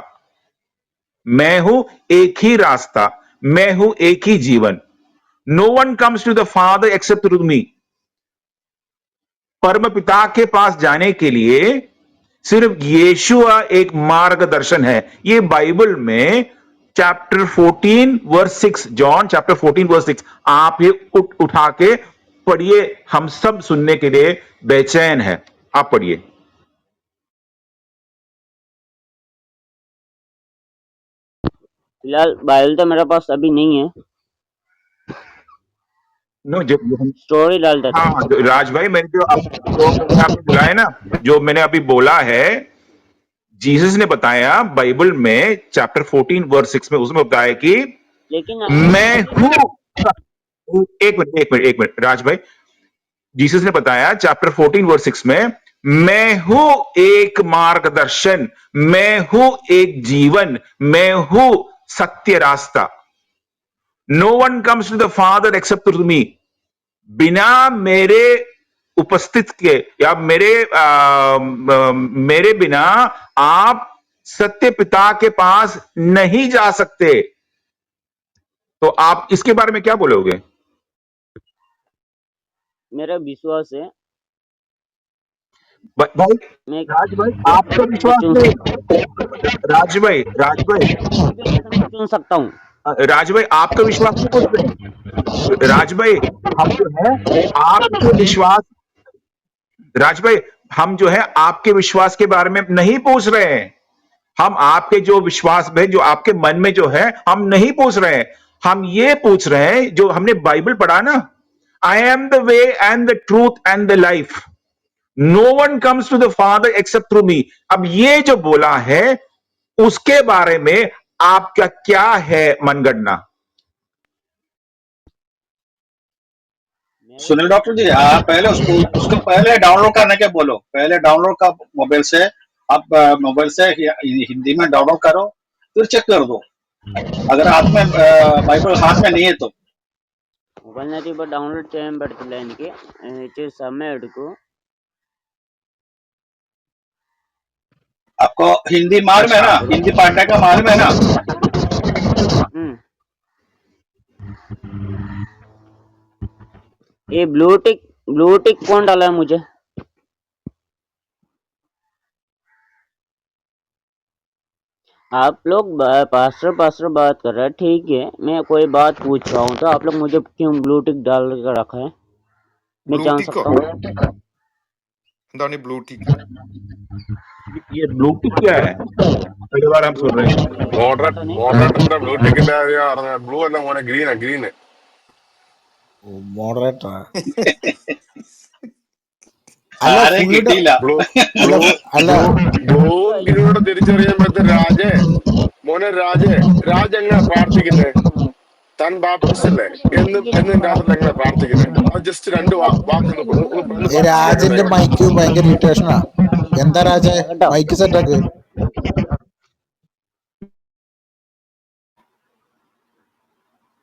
मैं हूं एक ही रास्ता, मैं हूं एक ही जीवन। No one comes to the father except through me. परम पिता के पास जाने के लिए सिर्फ यीशुआ एक मार्गदर्शन है। ये बाइबल में chapter 14 verse 6, John chapter 14 verse 6, आप ये उठा के पढ़िए, हम सब सुनने के लिए बेचैन है। आप पढ़िए। फिलहाल बाइबल तो मेरे पास अभी नहीं है, नो जब स्टोरी डाल देता हूँ। हाँ राज भाई, मैंने जो मैंने आपको बुलाया ना, जो मैंने अभी बोला है, जीसस ने बताया बाइबल में चैप्टर 14 वर्स 6 में, उसमें बताया कि लेकिन मैं हूं। एक मिनट राज भाई, जीसस ने बताया चैप्टर 14 वर्स 6 में, मैं हूं एक मार्गदर्शन, मैं हूं एक जीवन, मैं हूं सत्य रास्ता। No one comes to the father except through me. बिना मेरे उपस्थित के या मेरे बिना आप सत्य पिता के पास नहीं जा सकते। तो आप इसके बारे में क्या बोलोगे? मेरा विश्वास है भाई मैं राज भाई, आपका विश्वास चुन नहीं। राज भाई चुन सकता हूँ। राज भाई आपका विश्वास नहीं पूछ रहे। राज भाई हम जो है आपके विश्वास, राज भाई हम जो है आपके विश्वास के बारे में नहीं पूछ रहे हैं। हम आपके जो विश्वास में, जो आपके मन में जो है, हम नहीं पूछ रहे हैं। हम ये पूछ रहे हैं जो हमने बाइबल पढ़ा ना, I am the way and the truth and the life, no one comes to the father except through me. अब ये जो बोला है उसके बारे में आपका क्या है मनगणना? सुनील डॉक्टर जी, आप पहले उसको पहले डाउनलोड करने के बोलो। पहले डाउनलोड का मोबाइल से, आप मोबाइल से हिंदी में डाउनलोड करो, फिर चेक कर दो। अगर हाथ में बाइबल हाथ में नहीं है तो మొబైల్ నుంచి ఇప్పుడు డౌన్లోడ్ చేయం పెడుతుంది ఆయనకి సమయం ఎడుకు आपको हिंदी मालूम है ना, हिंदी पढ़ने का मालूम है ना। ये ब्लूटिक कौन डाला है मुझे? आप लोग पास्टर बात कर रहे हैं, ठीक है, मैं कोई बात पूछ रहा हूँ तो आप लोग मुझे क्यों ब्लूटिक डाल कर रखा है? मैं जान ബ്ലൂടിക്കോ? सकता हूँ? എന്താണ് ഈ ബ്ലൂടിക്ക്? ये ब्लूटिक क्या है? पहली बार हम सुन रहे हैं। पता नहीं। മോഡറേറ്ററിന്റെ ബ്ലൂ ടിക്കിന്റെ ബ്ലൂ അല്ല മോനെ, ഗ്രീനാ ഗ്രീന്. മോഡറേറ്ററാ? ആരെയും കിട്ടിയില്ല. ബ്ലൂ ഗ്രീനോട് തിരിച്ചറിയാൻ പറ്റും. രാജ് എങ്ങനെ പ്രാർത്ഥിക്കുന്നേ? താൻ ബാപ്റ്റിസ്റ്റ് അല്ലേ എന്ന് രാത്രി എങ്ങനെ പ്രാർത്ഥിക്കുന്നത്? അത് ജസ്റ്റ് രണ്ട് വാക്ക് ഒന്ന് പ്രാർത്ഥിച്ചു കേൾക്കട്ടെ. രാജന്റെ മൈക്ക് ഭയങ്കര ഇറിറ്റേഷനാ. എന്താ രാജേ, കേട്ടോ? മൈക്ക് സെറ്റാക്ക്,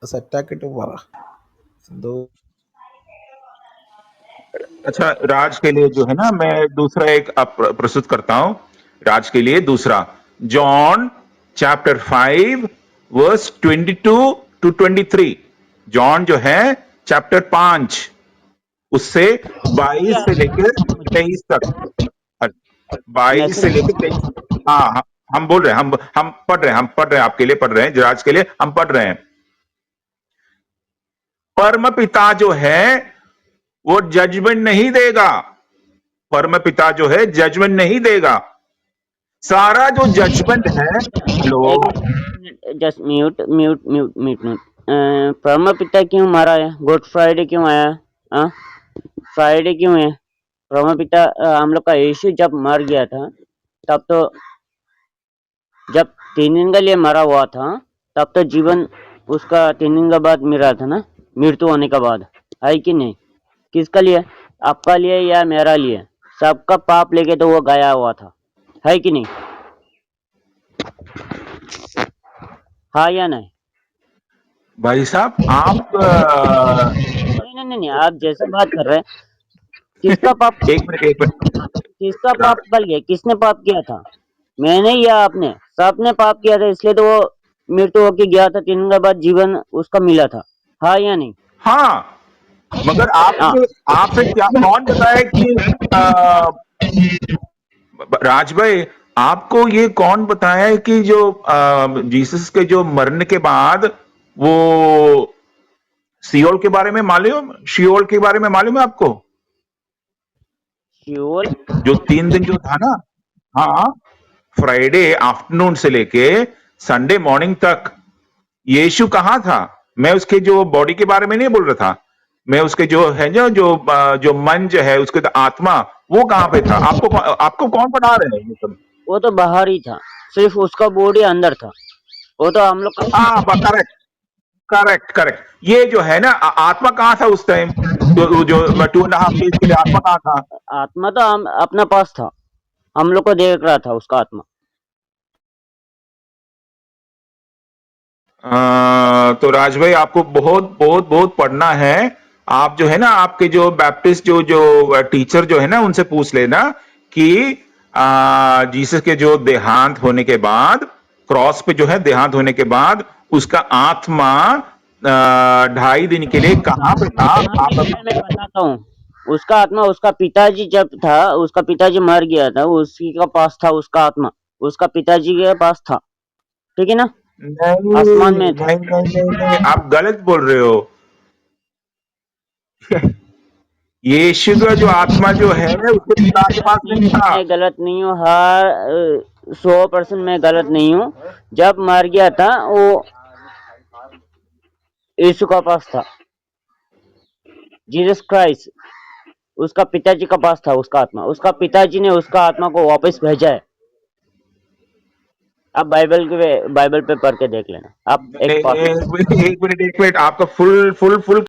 സെറ്റാക്കിട്ട് പറ എന്തോ. अच्छा, राज के लिए जो है ना, मैं दूसरा एक प्रस्तुत करता हूं राज के लिए। दूसरा, John chapter 5 verse 22 to 23। John जो है चैप्टर 5 उससे 22 से लेकर 23 तक, 22 से लेकर 23। हाँ हाँ, हम बोल रहे हैं, हम पढ़ रहे हैं, आपके लिए पढ़ रहे हैं, राज के लिए हम पढ़ रहे हैं। परम पिता जो है वो जजमेंट नहीं देगा। परम पिता जो है जजमेंट नहीं देगा। सारा जो जजमेंट है, लो, just mute mute mute mute mute. परम पिता क्यों मारा है? गुड फ्राइडे क्यों आया? हाँ, फ्राइडे क्यों है? परम पिता हम लोग का यीशु जब मर गया था, तब तो जब 3 दिन के लिए मरा हुआ था, तब तो जीवन उसका 3 दिन के बाद मिला था ना, मृत्यु होने के बाद, है कि नहीं? किसका लिए? आपका लिए या मेरा लिए? सबका पाप लेके तो वो गया हुआ था, है कि नहीं? हाँ या नहीं? भाई साहब आप नहीं नहीं नहीं, आप जैसे बात कर रहे हैं, किसका पाप? एक मिनट किसका पाप बल गया? किसने पाप किया था? मैंने या आपने? सबने पाप किया था, इसलिए तो वो मृत्यु होके गया था, 3 दिन के बाद जीवन उसका मिला था, हाँ या नहीं? हाँ, मगर हाँ, आपसे क्या कौन बताया कि राज भाई, आपको ये कौन बताया है कि जो जीसस के जो मरने के बाद वो सियोल के बारे में मालूम, शियोल के बारे में मालूम है आपको? शियोल? जो 3 दिन जो था ना, हाँ, फ्राइडे आफ्टरनून से लेके संडे मॉर्निंग तक यीशु कहाँ था? मैं उसके जो बॉडी के बारे में नहीं बोल रहा था, मैं उसके जो है जो मन जो है, उसके तो आत्मा, वो कहाँ पे था? आपको कौन पढ़ा रहे हैं ये सब? वो तो बाहर ही था, सिर्फ उसका बॉडी अंदर था, वो तो हम लोग का। हाँ, करेक्ट करेक्ट करेक्ट। ये जो है ना, आत्मा कहाँ था उस टाइम? जो 2.5 डेज के लिए आत्मा कहाँ था? आत्मा तो हम अपना पास था, हम लोग को देख रहा था उसका आत्मा। तो राज भाई, आपको बहुत बहुत बहुत पढ़ना है। आप जो है ना, आपके जो बैप्टिस्ट जो टीचर जो है ना, उनसे पूछ लेना कि जीसस के जो देहांत होने के बाद, क्रॉस पे जो है देहांत होने के बाद, उसका आत्मा 2.5 दिन के लिए कहाँ पे था? मैं बताता हूँ, उसका आत्मा उसका पिताजी जब था, उसका पिताजी मर गया था, उसी का पास था उसका आत्मा, उसका पिताजी के पास था, ठीक है ना? आसमान में था। नहीं, आप गलत बोल रहे हो। यीशु का जो आत्मा जो है उसके पिता के पास नहीं था। मैं गलत नहीं हूँ, हर 100% मैं गलत नहीं हूँ। जब मर गया था वो यीशु का पास था, जीसस क्राइस्ट, उसका पिताजी का पास था उसका आत्मा, उसका पिताजी ने उसका आत्मा को वापस भेजा है। आप बाइबल पे पढ़ के देख लेना। आप एक एक मिनट, आपका फुल